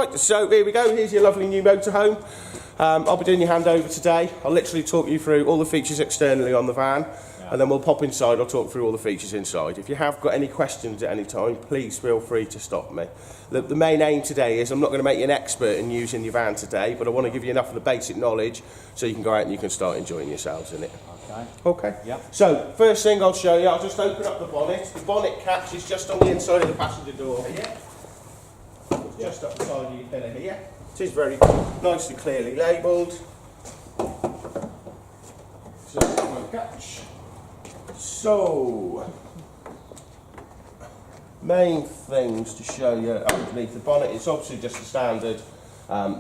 Right, so here we go. Here's your lovely new motorhome. I'll be doing your handover today. I'll literally talk you through all the features externally on the van, and then we'll pop inside. I'll talk through all the features inside. If you have got any questions at any time, please feel free to stop me. The main aim today is I'm not going to make you an expert in using your van today, but I want to give you enough of the basic knowledge so you can go out and you can start enjoying yourselves in it. Okay. Okay. Yep. So first thing I'll show you, I'll just open up the bonnet. The bonnet catch is just on the inside of the passenger door here. Just up the side of your pillar here. It is very nicely clearly labelled. So, main things to show you underneath the bonnet, it's obviously just a standard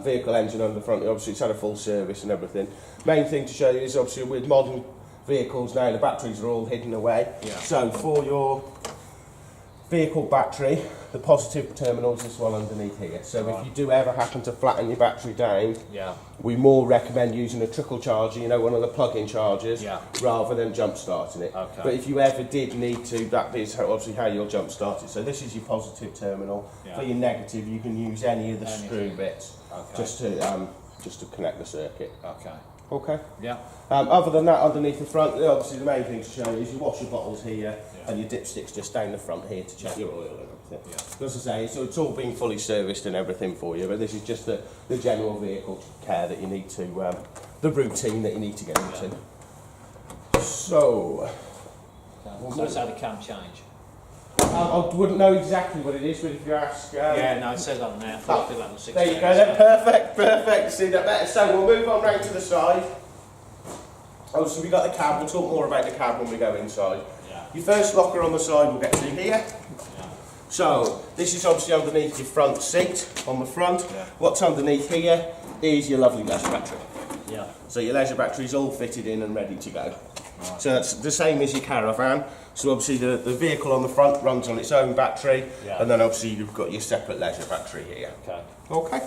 vehicle engine on the front. Obviously it's had a full service and everything. Main thing to show you is obviously with modern vehicles now the batteries are all hidden away. Yeah. So for your vehicle battery, the positive terminal is this one underneath here. So if you do ever happen to flatten your battery down, we more recommend using a trickle charger, you know, one of the plug-in chargers, rather than jump starting it. Okay. But if you ever did need to, that is obviously how you'll jump start it. So this is your positive terminal. For your negative, you can use any of the screw bits just to connect the circuit. Okay. Okay. Yeah. Other than that, underneath the front, obviously the main thing to show you is your washer bottles here and your dipsticks just down the front here to check your oil and everything. As I say, so it's all been fully serviced and everything for you, but this is just the general vehicle care that you need to, the routine that you need to get into. So that's how the cam change. I wouldn't know exactly what it is, but if you ask... yeah, no, it says on there, 40, 11, 16. There you go then, perfect, see that better. So we'll move on round to the side. Obviously we've got the cab, we'll talk more about the cab when we go inside. Your first locker on the side we'll get to here. So this is obviously underneath your front seat, on the front. What's underneath here is your lovely leisure battery. So your leisure battery is all fitted in and ready to go. So that's the same as your caravan. So obviously the vehicle on the front runs on its own battery, and then obviously you've got your separate leisure battery here. Okay.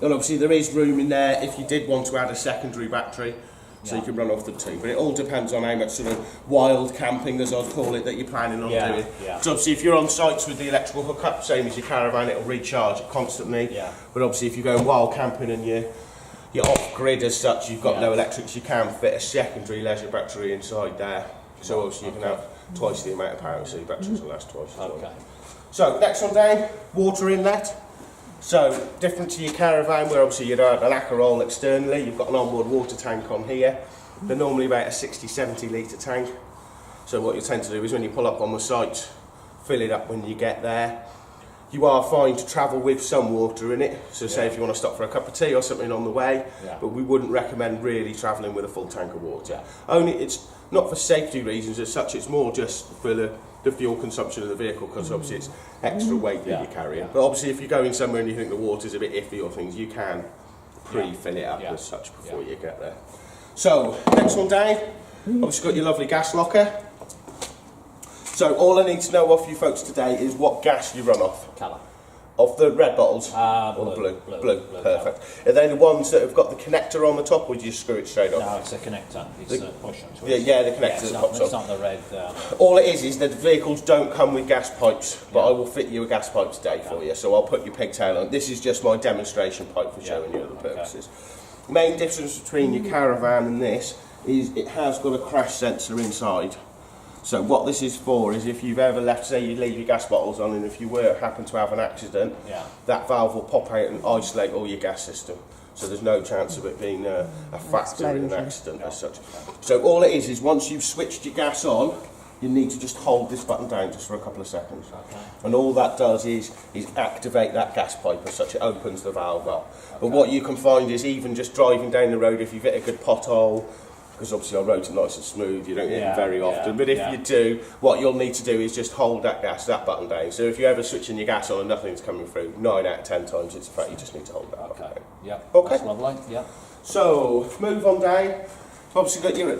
And obviously there is room in there if you did want to add a secondary battery, so you can run off the two. But it all depends on how much sort of wild camping, as I'd call it, that you're planning on doing. So obviously if you're on sites with the electrical hookup, same as your caravan, it'll recharge it constantly. But obviously if you're going wild camping and you're off-grid as such, you've got no electrics, you can fit a secondary leisure battery inside there. So obviously you can have twice the amount of power, so your batteries will last twice as long. So next one down, water inlet. So different to your caravan, where obviously you'd have an Akerol externally, you've got an onboard water tank on here. They're normally about a 60-70 litre tank. So what you tend to do is when you pull up on the site, fill it up when you get there. You are fine to travel with some water in it, so say if you want to stop for a cup of tea or something on the way, but we wouldn't recommend really travelling with a full tank of water. Only it's not for safety reasons as such, it's more just for the fuel consumption of the vehicle, because obviously it's extra weight that you're carrying. But obviously if you're going somewhere and you think the water's a bit iffy or things, you can pre-fill it up as such before you get there. So next one down, obviously got your lovely gas locker. So all I need to know off you folks today is what gas you run off. Colour. Of the red bottles? Or the blue? Blue, perfect. Are they the ones that have got the connector on the top, or do you screw it straight on? No, it's a connector. It's a push on twist. Yeah, the connector that pops on. It's not the red... All it is that the vehicles don't come with gas pipes, but I will fit you a gas pipe today for you, so I'll put your pigtail on. This is just my demonstration pipe for showing you the purposes. Main difference between your caravan and this is it has got a crash sensor inside. So what this is for is if you've ever left, say you leave your gas bottles on, and if you happen to have an accident, that valve will pop out and isolate all your gas system. So there's no chance of it being a factor in an accident as such. So all it is once you've switched your gas on, you need to just hold this button down just for a couple of seconds. And all that does is activate that gas pipe as such, it opens the valve up. But what you can find is even just driving down the road, if you've hit a good pothole, because obviously our roads are nice and smooth, you don't hit them very often, but if you do, what you'll need to do is just hold that button down. So if you're ever switching your gas on and nothing's coming through, 9 out of 10 times it's the fact you just need to hold that button down. Okay. That's lovely, So, move on down. Obviously got your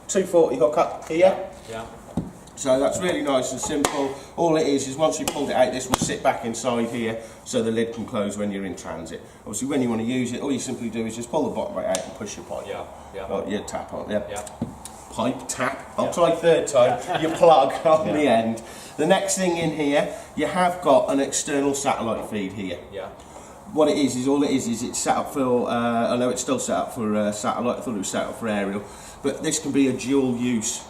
240 hookup here. So that's really nice and simple. All it is once you pulled it out, this will sit back inside here, so the lid can close when you're in transit. Obviously when you want to use it, all you simply do is just pull the bottom right out and push your pipe. Your tap on, pipe, tap. I'll try third time. Your plug on the end. The next thing in here, you have got an external satellite feed here. what it is all it is it's set up for, I know it's still set up for satellite, I thought it was set up for aerial, but this can be a dual use.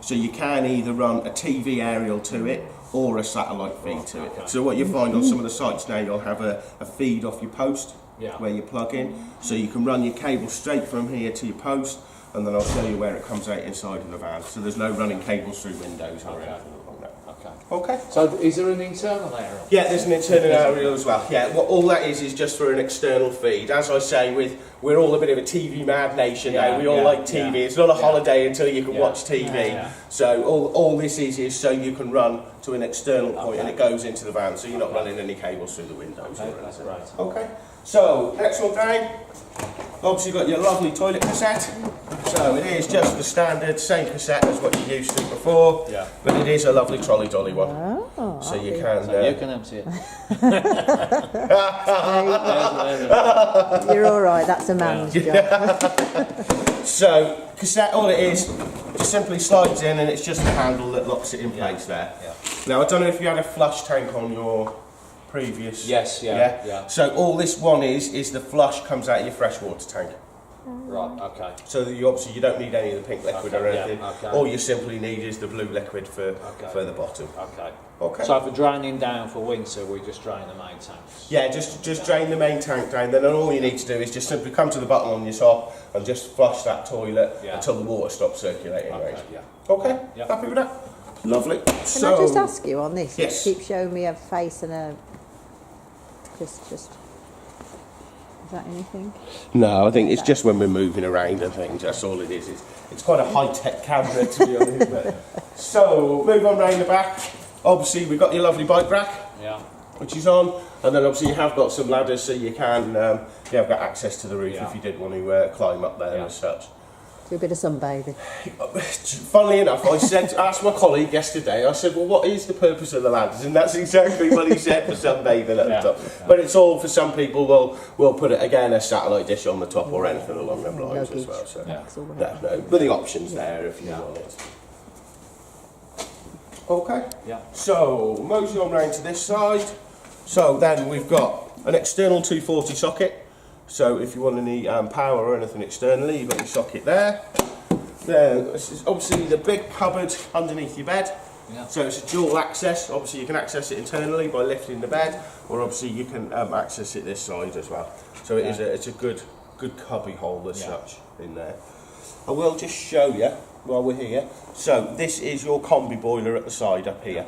So you can either run a TV aerial to it or a satellite feed to it. So what you find on some of the sites now, you'll have a feed off your post where you plug in. So you can run your cable straight from here to your post, and then I'll show you where it comes out inside of the van. So there's no running cables through windows or anything like that. Okay. So is there an internal aerial? Yeah, there's an internal aerial as well. Yeah, what all that is just for an external feed. As I say, we're all a bit of a TV mad nation now. We all like TV. It's not a holiday until you can watch TV. So all this is so you can run to an external point and it goes into the van, so you're not running any cables through the windows. That's right. Okay. So next one down. Obviously you've got your lovely toilet cassette. So it is just the standard, same cassette as what you used to before, but it is a lovely trolley dolly one. Oh, so you can... you can empty it. You're alright, that's a man's job. So, cassette, all it is, just simply slides in and it's just a handle that locks it in place there. Now, I don't know if you had a flush tank on your previous... Yes, So all this one is the flush comes out of your freshwater tank. Right, okay. So that you obviously you don't need any of the pink liquid or anything. All you simply need is the blue liquid for the bottom. Okay. So for draining down for winter, we just drain the main tanks? Yeah, just drain the main tank down, then all you need to do is just simply come to the button on your top and just flush that toilet until the water stops circulating. Okay, happy with that? Lovely. Can I just ask you on this? Yes. You keep showing me a face and a... Just... Is that anything? No, I think it's just when we're moving around and things, that's all it is. It's quite a high-tech camera, to be honest. But. So, move on round the back. Obviously, we've got your lovely bike rack, which is on. And then obviously you have got some ladders, so you can, you have got access to the roof if you did want to climb up there and such. Do a bit of sunbathing. Funnily enough, asked my colleague yesterday, I said, well, what is the purpose of the ladders? And that's exactly what he said for sunbathing at the top. But it's all, for some people, we'll put it, again, a satellite dish on the top or anything along them lines as well. So, no, but the option's there if you want it. Okay. So, mosey on round to this side. So then we've got an external 240 socket. So if you want any power or anything externally, you've got your socket there. This is obviously the big cupboard underneath your bed. So it's a dual access. Obviously you can access it internally by lifting the bed, or obviously you can access it this side as well. So it is it's a good cubby hole as such in there. I will just show you while we're here. So this is your combi boiler at the side up here.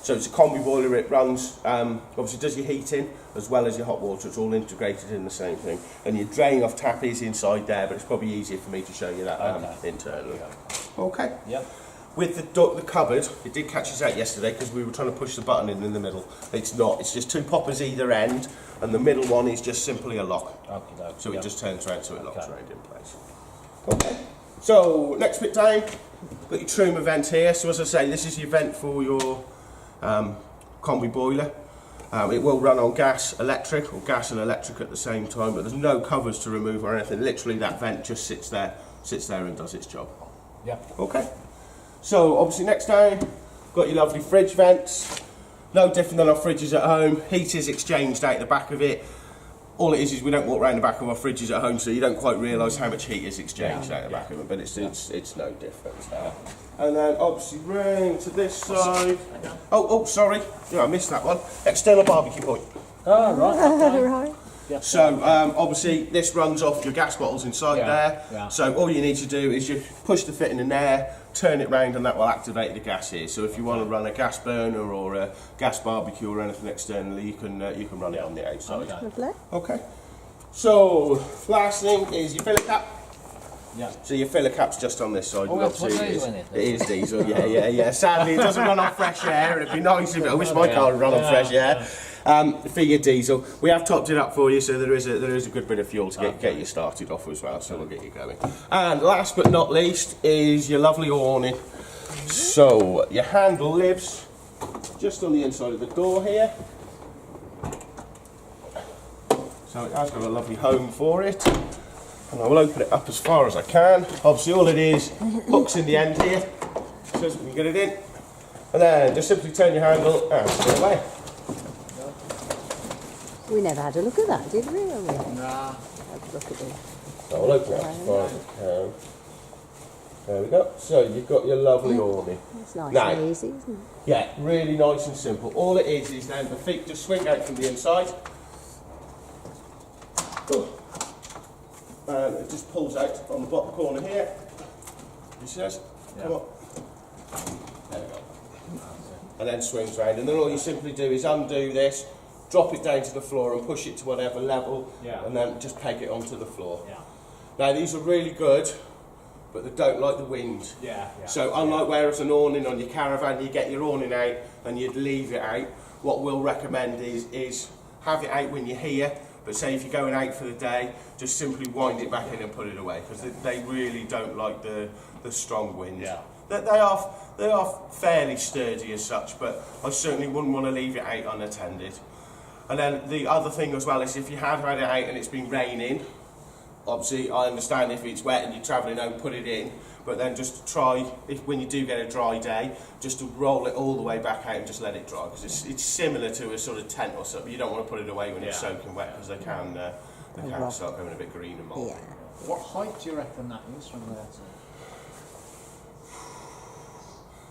So it's a combi boiler, it runs, obviously does your heating as well as your hot water, it's all integrated in the same thing. And your drain off tap is inside there, but it's probably easier for me to show you that internally. Okay. With the cupboard, it did catch us out yesterday because we were trying to push the button in the middle. It's not, it's just two poppers either end, and the middle one is just simply a lock. So it just turns around so it locks around in place. Okay. So, next bit down, got your Truma vent here. So as I say, this is your vent for your combi boiler. It will run on gas, electric, or gas and electric at the same time, but there's no covers to remove or anything. Literally that vent just sits there and does its job. Okay. So obviously next down, got your lovely fridge vents. No different than our fridges at home. Heat is exchanged out the back of it. All it is we don't walk around the back of our fridges at home, so you don't quite realise how much heat is exchanged out the back of it, but it's no different. And then obviously round to this side. Oh, sorry, I missed that one. External barbecue point. Oh, right. So obviously this runs off your gas bottles inside there. So all you need to do is you push the fitting in there, turn it round, and that will activate the gas here. So if you want to run a gas burner or a gas barbecue or anything externally, you can run it on the outside. Okay. So last thing is your filler cap. So your filler cap's just on this side. It is diesel. Yeah. Sadly, it doesn't run on fresh air. It'd be nice if I wish my car would run on fresh air. For your diesel, we have topped it up for you, so there is a good bit of fuel to get you started off as well. So we'll get you going. And last but not least is your lovely awning. So your handle lives just on the inside of the door here. So it has got a lovely home for it. And I will open it up as far as I can. Obviously all it is, hooks in the end here, so we can get it in. And then just simply turn your handle and put it away. We never had a look at that, did we? Or we had Nah. a look at it. So I'll open it up as far as I can. There we go. So you've got your lovely awning. It's nice Now- and easy, isn't it? Yeah, really nice and simple. All it is then the feet just swing out from the inside. And it just pulls out on the bottom corner here. You see this? Come on. There we go. And then swings round. And then all you simply do is undo this, drop it down to the floor and push it to whatever level. Yeah. And then just peg it onto the floor. Yeah. Now these are really good, but they don't like the wind. Yeah. Yeah. So unlike whereas an awning on your caravan, you get your awning out and you'd leave it out, what we'll recommend is have it out when you're here, but say if you're going out for the day, just simply wind it back in and put it away, because they really don't like the strong wind. Yeah. They are fairly sturdy as such, but I certainly wouldn't want to leave it out unattended. And then the other thing as well is if you had had it out and it's been raining, obviously I understand if it's wet and you're travelling home, put it in, but then just try, if when you do get a dry day, just to roll it all the way back out and just let it dry, because it's similar to a sort of tent or something. You don't want to put it away when it's Yeah. soaking wet, because they can rot. start going a bit green and mouldy. Yeah. What height do you reckon that is from there to?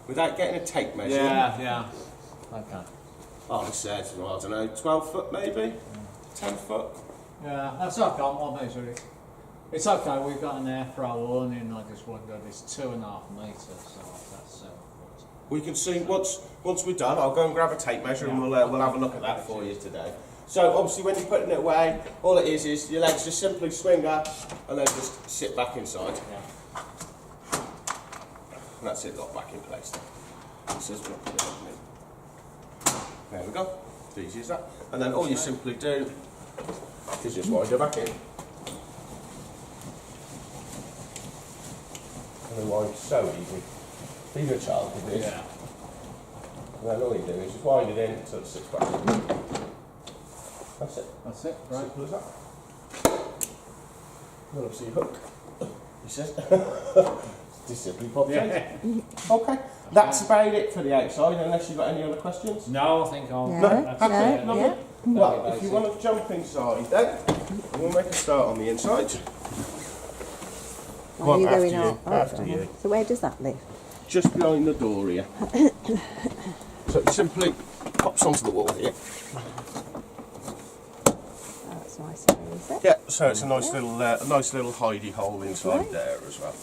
Without getting a tape measure, Yeah. Okay. I said, well, I don't know, 12 foot maybe, 10 foot. Yeah, that's okay. I'll measure it. It's okay. We've got an air throw awning. I just wondered. It's 2.5 metres, so that's 7 foot. We can see once we're done. I'll go and grab a tape measure and we'll have a look at that for you today. So obviously when you're putting it away, all it is your legs just simply swing up and then just sit back inside. Yeah. And that's it, lock back in place. It says drop it in. There we go. It's easy as that. And then all you simply do is just wind it back in. And then wind so easy. Even a child can do it. Yeah. And then all you do is just wind it in until it sits back in. That's it. That's it. Right. Simple as that. Then obviously you hook. He says. Just simply pop it in. Okay. That's about it for the outside, unless you've got any other questions. No, I think I'll. No, that's no, it. lovely. yeah. Well, if you want to jump inside then, we'll make a start on the inside. Are you after going you, out? after you. So where does that live? Just behind the door here. So it simply pops onto the wall here. Oh, that's nice, is it? Yeah, so it's a nice little hidey hole inside Right. there as well.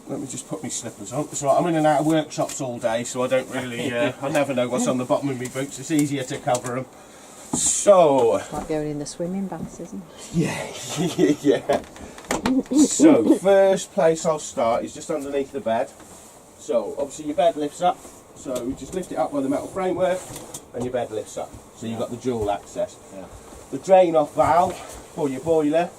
Let me just put my slippers on. It's right, I'm in and out of workshops all day, so I don't really, I never know what's on the bottom of my boots. It's easier to cover them. So, Like going in the swimming baths, isn't it? yeah, yeah. So, first place I'll start is just underneath the bed. So, obviously your bed lifts up. So, you just lift it up by the metal framework, and your bed lifts up. So you've got the dual access. Yeah. The drain off valve for your boiler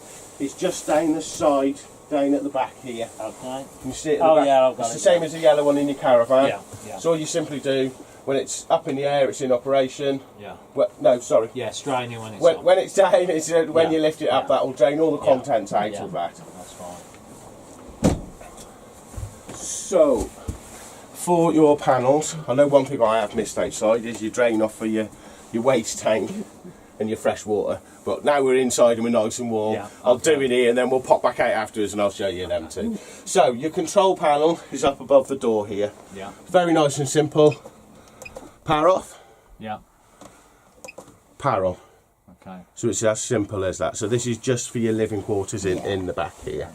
is just down the side, down at the back here. Okay. Can you see it at the Oh, back? yeah, I've got it's it, the same as the yellow one in your caravan. Yeah, yeah. So all you simply do, when it's up in the air, it's in operation. Yeah. No, sorry. Yeah, straining when it's on. When it's down, it's when Yeah, you lift it up, yeah. that'll drain all the contents out Yeah, of that. That's fine. So, for your panels, I know one thing I have missed outside is your drain off for your waste tank and your fresh water. But now we're inside and we're nice and warm. Yeah, I'll okay. do it here and then we'll pop back out afterwards and I'll show you them too. So, your control panel is up above the door here. Yeah. Very nice and simple. Power off, Yeah. power on. Okay. So it's as simple as that. So this is just for your living quarters in the back here.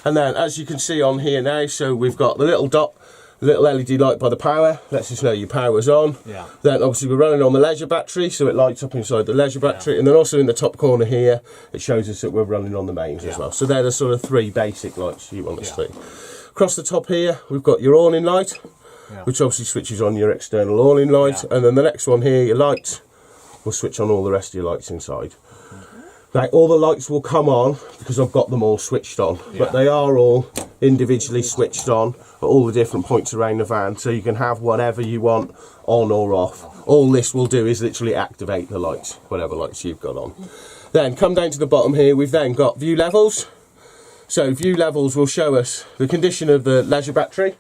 And then as you can see on here now, so we've got the little dot, the little LED light by the power, lets us know your power's on. Yeah. Then obviously we're running on the leisure battery, so it lights up inside the leisure battery. And then also in the top corner here, it shows us that we're running on the mains as well. So they're the sort of three basic lights you want to see. Across the top here, we've got your awning light, which obviously switches on your external awning light. And then the next one here, your lights, will switch on all the rest of your lights inside. Now, all the lights will come on because I've got them all switched on, but they are all individually switched on at all the different points around the van, so you can have whatever you want on or off. All this will do is literally activate the lights, whatever lights you've got on. Then come down to the bottom here, we've then got view levels. So view levels will show us the condition of the leisure battery,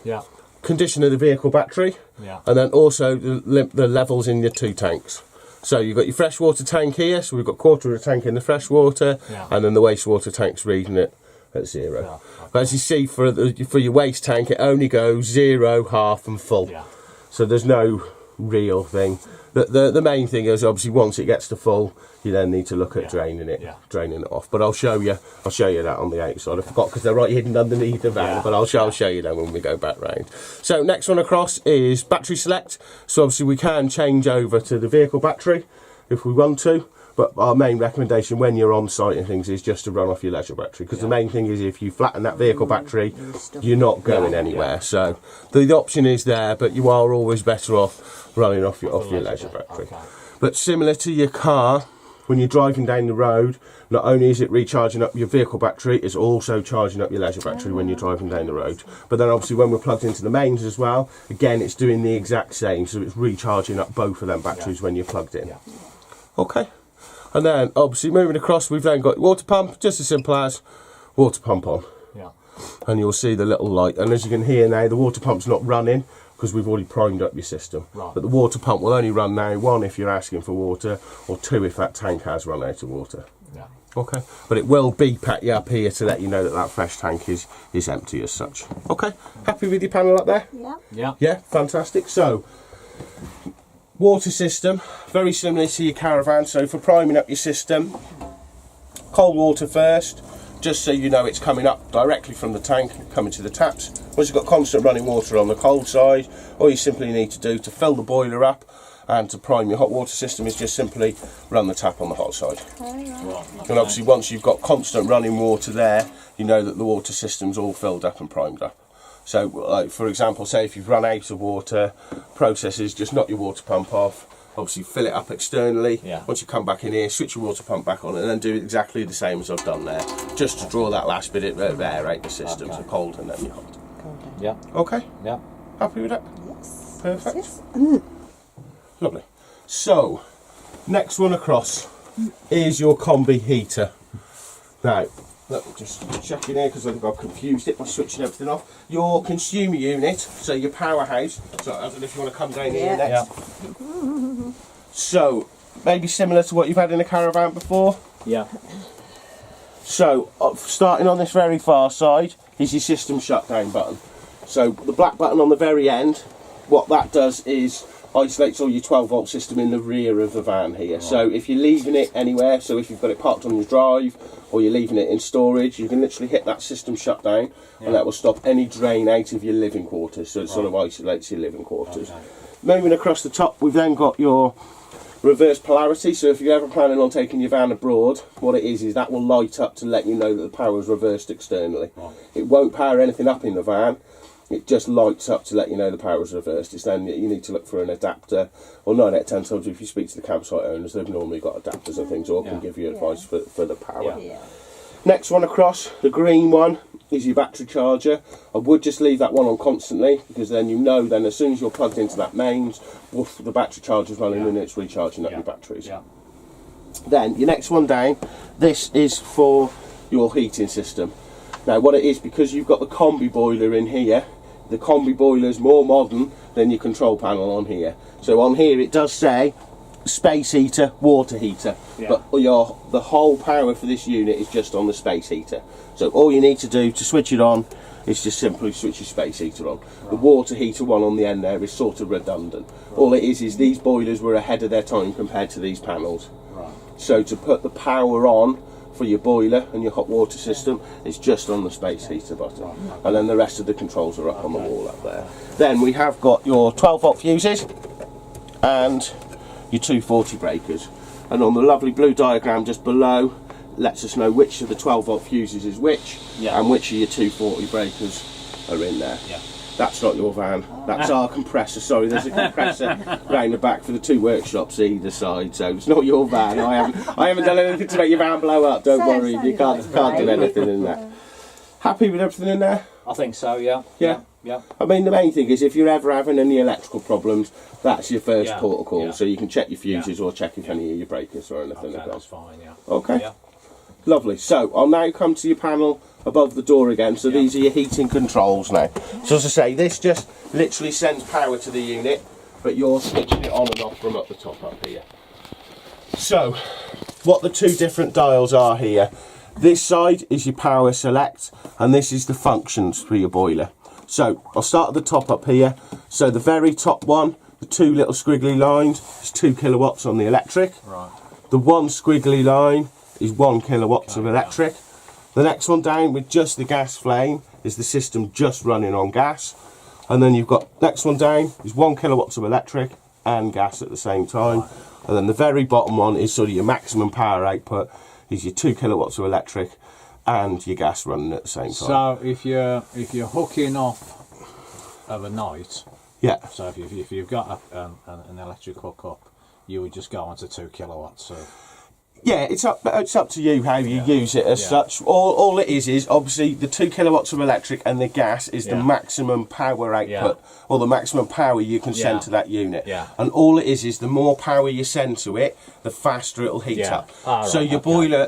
Yeah. condition of the vehicle battery, Yeah. and then also the levels in your two tanks. So you've got your freshwater tank here, so we've got quarter of a tank in the freshwater, and then the wastewater tank's reading it at 0. Yeah, okay. But as you see, for your waste tank, it only goes 0, half and full. Yeah. So there's no real thing. The main thing is obviously once it gets to full, you then need to look at draining it off. But I'll show you that on the outside. I forgot because they're right hidden underneath the van, but I'll show you them when we go back round. So next one across is battery select. So obviously we can change over to the vehicle battery if we want to. But our main recommendation when you're on site and things is just to run off your leisure battery, because the main thing is if you flatten that vehicle battery, you're not going anywhere. So the option is there, but you are always better off running off your leisure battery. Okay. But similar to your car, when you're driving down the road, not only is it recharging up your vehicle battery, it's also charging up your leisure battery when you're driving down the road. But then obviously when we're plugged into the mains as well, again it's doing the exact same, so it's recharging up both of them batteries when you're plugged in. Okay. And then obviously moving across, we've then got water pump, just as simple as water pump on. Yeah. And you'll see the little light, and as you can hear now, the water pump's not running because we've already primed up your system. Right. But the water pump will only run now, 1 if you're asking for water, or 2 if that tank has run out of water. Yeah. Okay. But it will beep at you up here to let you know that that fresh tank is empty as such. Okay. Happy with your panel up there? Yeah. Yeah. Yeah, fantastic. So, water system, very similar to your caravan. So for priming up your system, cold water first, just so you know it's coming up directly from the tank, coming to the taps. Once you've got constant running water on the cold side, all you simply need to do to fill the boiler up and to prime your hot water system is just simply run the tap on the hot side. And obviously once you've got constant running water there, you know that the water system's all filled up and primed up. So, like for example, say if you've run out of water, process is just knock your water pump off, obviously fill it up externally. Yeah. Once you come back in here, switch your water pump back on, and then do exactly the same as I've done there, just to draw that last bit of air out the system, so cold and then you're hot. Yeah. Okay, Yeah. happy with that? Yes. Perfect. Yes. Lovely. So, next one across is your combi heater. Now, let me just check in here because I think I've confused it by switching everything off. Your consumer unit, so your powerhouse. So I don't know if you want to come down here next. Yeah. So maybe similar to what you've had in a caravan before. Yeah. So starting on this very far side is your system shutdown button. So the black button on the very end, what that does is isolates all your 12 volt system in the rear of the van here. Right. So if you're leaving it anywhere, so if you've got it parked on your drive or you're leaving it in storage, you can literally hit that system shutdown and that will stop any drain out of your living quarters. So it sort of isolates your living quarters. Okay. Moving across the top, we've then got your reverse polarity. So if you're ever planning on taking your van abroad, what it is that will light up to let you know that the power is reversed externally. Right. It won't power anything up in the van. It just lights up to let you know the power is reversed. It's then you need to look for an adapter, or 9 out of 10 times if you speak to the campsite owners, they've normally got adapters and things, or can give you advice for the power. Yeah. Next one across, the green one, is your battery charger. I would just leave that one on constantly, because then you know then as soon as you're plugged into that mains, woof, the battery charger's running and it's recharging up your batteries. Yeah. Then your next one down, this is for your heating system. Now what it is, because you've got the combi boiler in here, the combi boiler is more modern than your control panel on here. So on here it does say space heater, water heater, but the whole power for this unit is just on the space heater. So all you need to do to switch it on is just simply switch your space heater on. The water heater one on the end there is sort of redundant. All it is these boilers were ahead of their time compared to these panels. So to put the power on for your boiler and your hot water system, it's just on the space heater button, and then the rest of the controls are up on the wall up there. Then we have got your 12 volt fuses and your 240 breakers, and on the lovely blue diagram just below lets us know which of the 12 volt fuses is which and which of your 240 breakers are in there. That's not your van, that's our compressor. Sorry, there's a compressor round the back for the 2 workshops either side, so it's not your van. I haven't done anything to make your van blow up, don't worry, you can't do anything in there. Happy with everything in there? I think so, yeah. Yeah. I mean, the main thing is if you're ever having any electrical problems, that's your first port of call, so you can check your fuses or check if any of your breakers or anything like that. That's fine, Okay. Lovely. So I'll now come to your panel above the door again. So these are your heating controls now. So as I say, this just literally sends power to the unit, but you're switching it on and off from up the top up here. So, what the two different dials are here. This side is your power select, and this is the functions for your boiler. So, I'll start at the top up here. So, the very top one, the two little squiggly lines, is 2 kilowatts on the electric. Right. The one squiggly line is 1 kilowatts of electric. The next one down with just the gas flame is the system just running on gas. And then you've got, next one down is 1 kilowatts of electric and gas at the same time. Right. And then the very bottom one is sort of your maximum power output, is your 2 kilowatts of electric and your gas running at the same time. So if you're hooking off of a night, yeah. so if you've got an electric hookup, you would just go on to 2 kilowatts of... Yeah, it's up to you how you use it as such. All it is obviously the 2 kilowatts of electric and the gas is the maximum power output or the maximum power you can send to that unit. Yeah. And all it is the more power you send to it, the faster it'll heat up. So your boiler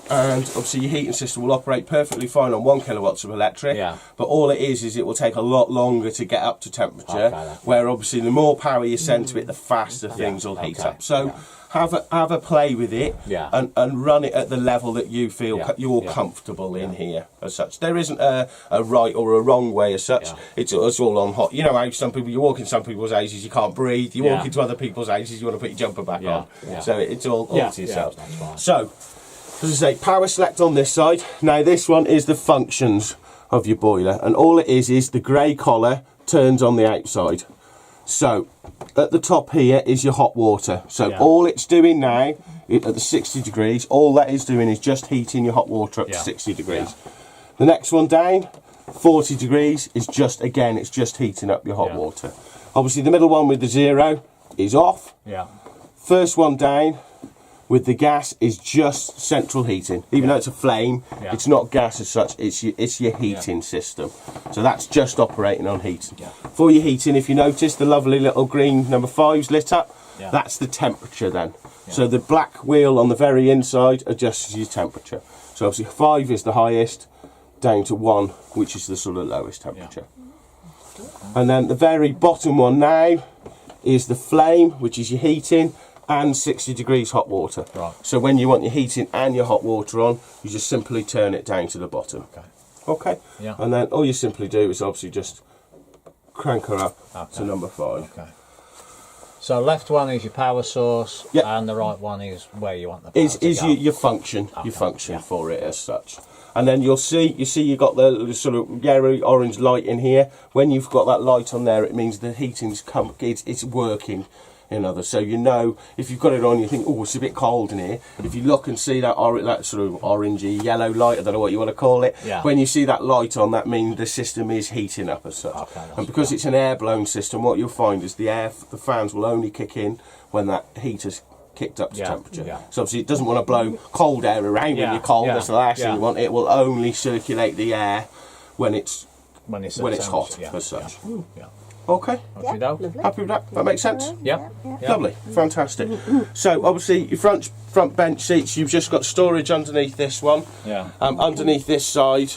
and obviously your heating system will operate perfectly fine on 1 kilowatts of electric. Yeah. But all it is it will take a lot longer to get up to temperature. Where obviously the more power you send to it, the faster things will heat up. So have a play with it and run it at the level that you feel you're comfortable in here as such. There isn't a right or a wrong way as such. It's all on hot. You know how some people, you walk in some people's houses, you can't breathe. You walk into other people's houses, you want to put your jumper back on. So it's all to yourself. So, as I say, power select on this side. Now this one is the functions of your boiler, and all it is the grey collar turns on the outside. So at the top here is your hot water. So all it's doing now at the 60 degrees, all that is doing is just heating your hot water up to 60 degrees. The next one down, 40 degrees, is just, again, it's just heating up your hot water. Obviously the middle one with the 0 is off. First one down with the gas is just central heating. Even though it's a flame, it's not gas as such, it's your heating system. So that's just operating on heat. For your heating, if you notice, the lovely little green number 5's lit up, that's the temperature then. So the black wheel on the very inside adjusts your temperature. So obviously 5 is the highest, down to 1, which is the sort of lowest temperature. And then the very bottom one now is the flame, which is your heating, and 60 degrees hot water. So when you want your heating and your hot water on, you just simply turn it down to the bottom. Okay. And then all you simply do is obviously just crank her up to number 5. So left one is your power source, and the right one is where you want the power to go. Your function, your function for it as such. And then you see you've got the sort of yellow orange light in here. When you've got that light on there, it means the heating's it's working. So you know, if you've got it on, you think, oh, it's a bit cold in here. But if you look and see that sort of orangey yellow light, I don't know what you want to call it. When you see that light on, that means the system is heating up as such. And because it's an air-blown system, what you'll find is the fans will only kick in when that heater's kicked up to temperature. So obviously it doesn't want to blow cold air around when you're cold. That's the last thing you want. It will only circulate the air when it's hot as such. Okay. Lovely. Happy with that? That makes sense? Yeah. Lovely. Fantastic. So obviously your front bench seats, you've just got storage underneath this one. Underneath this side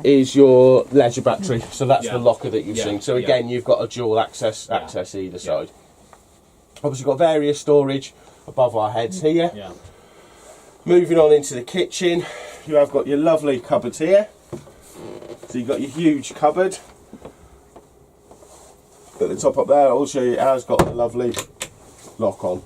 is your leisure battery. So that's the locker that you've seen. So again, you've got a dual access either side. Obviously got various storage above our heads here. Moving on into the kitchen, you have got your lovely cupboards here. So you've got your huge cupboard. At the top up there, I'll show you, it has got a lovely lock on.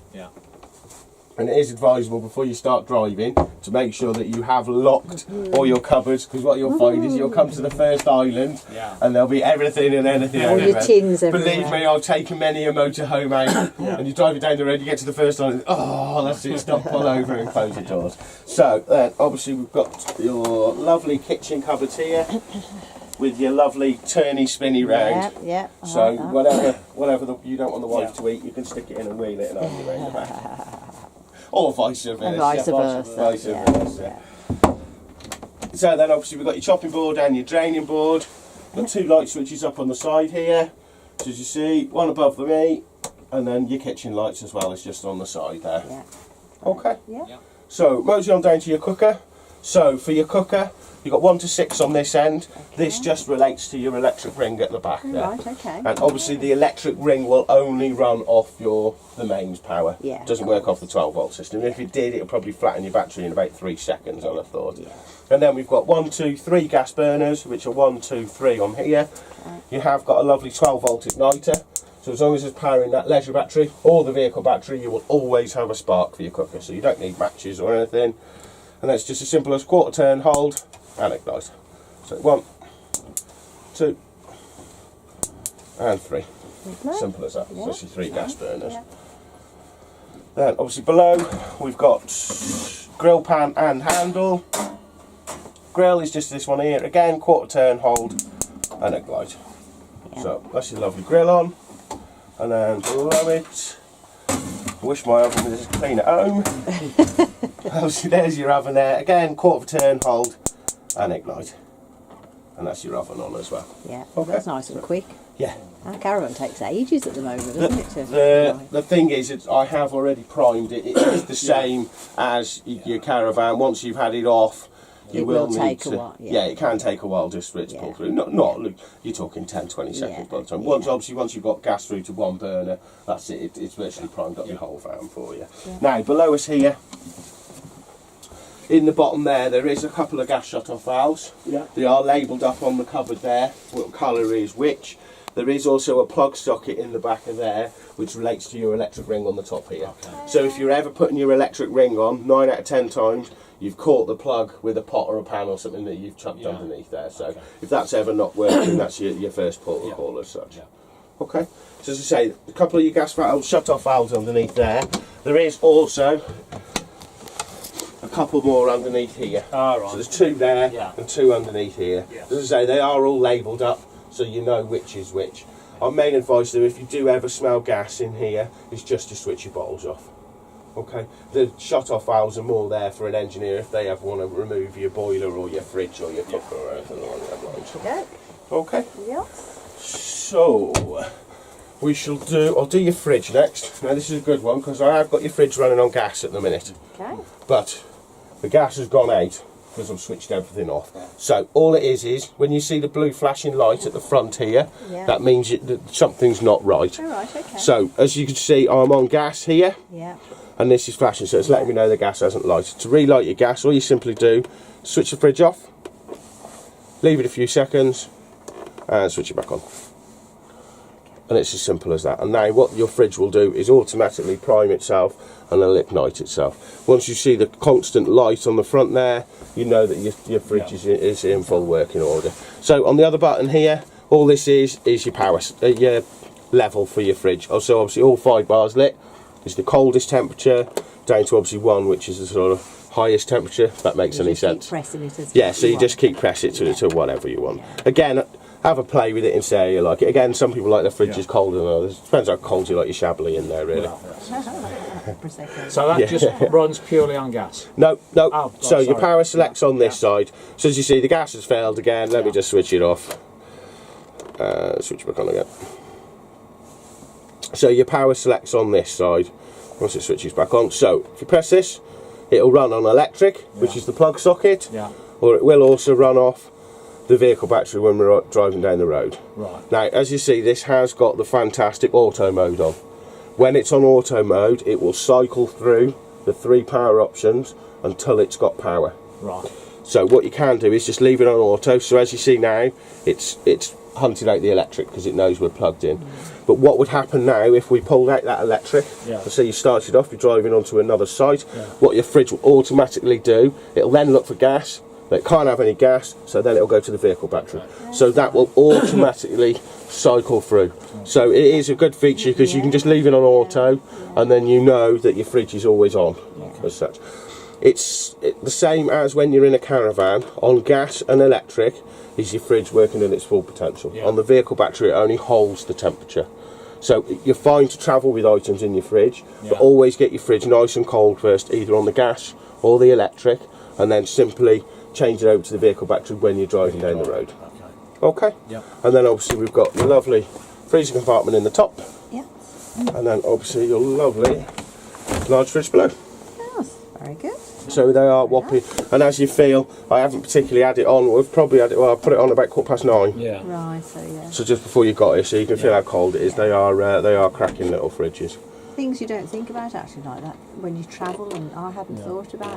And it is advisable before you start driving to make sure that you have locked all your cupboards, because what you'll find is you'll come to the first island and there'll be everything and anything. All your tins everywhere. Believe me, I've taken many a motorhome out and you're driving down the road, you get to the first island, that's it, stop, pull over and close the doors. So then obviously we've got your lovely kitchen cupboards here with your lovely turny spinny round. So whatever you don't want the wife to eat, you can stick it in and wheel it and argue around the back. Or vice versa. So then obviously we've got your chopping board and your draining board. Got 2 light switches up on the side here. So as you see, one above the meat, and then your kitchen lights as well as just on the side there. Okay. So mosey on down to your cooker. So for your cooker, you've got 1 to 6 on this end. This just relates to your electric ring at the back there. Right, okay. And obviously the electric ring will only run off the mains power. Yeah. It doesn't work off the 12 volt system. If it did, it would probably flatten your battery in about 3 seconds, I'd have thought. Yeah. And then we've got 1, 2, 3 gas burners, which are 1, 2, 3 on here. You have got a lovely 12 volt igniter. So as long as it's powering that leisure battery or the vehicle battery, you will always have a spark for your cooker. So you don't need matches or anything. And that's just as simple as quarter turn, hold, and ignite. So 1, 2, and 3. Lovely. Simple as that. Yeah. So that's your 3 gas burners. Yeah. Then obviously below we've got grill pan and handle. Grill is just this one here. Again, quarter turn, hold, and ignite. Yeah. So that's your lovely grill on. And then below it, I wish my oven was clean at home. Obviously there's your oven there. Again, quarter turn, hold, and ignite. And that's your oven on as well. Yeah, Okay. that's nice and quick. Yeah. Our caravan takes ages at the moment, doesn't it? The thing is, I have already primed it. It's the same as your caravan. Once you've had it off, you It will need take to. a while, Yeah. yeah. It can take a while just for it to pull Yeah. through. Look, you're talking 10, 20 seconds by the time. Yeah. Once you've got gas through to one burner, that's it. It's virtually primed up your whole van for you. Now below us here, in the bottom there is a couple of gas shut-off valves. Yeah. They are labelled up on the cupboard there, what colour is which. There is also a plug socket in the back of there, which relates to your electric ring on the top here. So if you're ever putting your electric ring on, 9 out of 10 times, you've caught the plug with a pot or a pan or something that you've chucked underneath there. So if that's ever not working, that's your first port of call as such. Yeah. Okay, so as I say, a couple of your gas valves, shut-off valves underneath there. There is also a couple more underneath here. All right. So there's 2 there Yeah. and 2 underneath here. Yeah. As I say, they are all labelled up so you know which is which. Our main advice though, if you do ever smell gas in here, is just to switch your bottles off. Okay, the shut-off valves are more there for an engineer if they ever want to remove your boiler or your fridge or your cooker or anything along that lines. Yeah. Okay, Yeah. so I'll do your fridge next. Now this is a good one because I have got your fridge running on gas at the minute, Okay. but the gas has gone out because I've switched everything off. So all it is when you see the blue flashing light at the front here, Yeah. that means that something's not right. All right. Okay. So as you can see, I'm on gas here. Yeah. And this is flashing, so it's letting me know the gas hasn't lighted. To relight your gas, all you simply do, switch the fridge off, leave it a few seconds, and switch it back on. And it's as simple as that. And now what your fridge will do is automatically prime itself and it'll ignite itself. Once you see the constant light on the front there, you know that your fridge is in full working order. So on the other button here, all this is your power, your level for your fridge. Also, obviously, all 5 bars lit. Is the coldest temperature down to obviously 1, which is the sort of highest temperature, if that makes any Just keep sense. pressing it as Yeah, so you want. just keep pressing it to whatever you want. Yeah. Again, have a play with it and say how you like it. Again, some people like their fridges colder than others. Depends how cold you like your Chablis in there, really. Prosecco. So that just runs purely on gas. No. Oh, So your sorry. power selects on this side. So as you see, the gas has failed again. Let me just switch it off. Switch it back on again. So your power selects on this side once it switches back on. So if you press this, it'll run on electric, which is the plug socket, Yeah. or it will also run off the vehicle battery when we're driving down the road. Right. Now, as you see, this has got the fantastic auto mode on. When it's on auto mode, it will cycle through the 3 power options until it's got power. Right. So what you can do is just leave it on auto. So as you see now, it's hunted out the electric because it knows we're plugged in. But what would happen now if we pulled out that electric? Yeah. So you started off, you're driving onto another site. Yeah. What your fridge will automatically do, it'll then look for gas. It can't have any gas, so then it'll go to the vehicle battery. So that will automatically cycle through. So it is a good feature because you can just leave it on auto, and then you know that your fridge is always on as such. It's the same as when you're in a caravan. On gas and electric, is your fridge working at its full potential. Yeah. On the vehicle battery, it only holds the temperature. So you're fine to travel with items in your fridge, but Yeah. always get your fridge nice and cold first, either on the gas or the electric, and then simply change it over to the vehicle battery when you're driving down the road. Okay. Okay? Yep. And then obviously we've got your lovely freezer compartment in the top, Yeah. and then obviously your lovely large fridge below. Yes. Very good. So they are whopping, and as you feel, I haven't particularly had it on. We've probably had it. Well, I put it on about 9:15. Yeah. Right, so yeah. So just before you got here, so you can feel how cold it is. They are cracking little fridges. Things you don't think about actually like that when you travel, and I hadn't thought about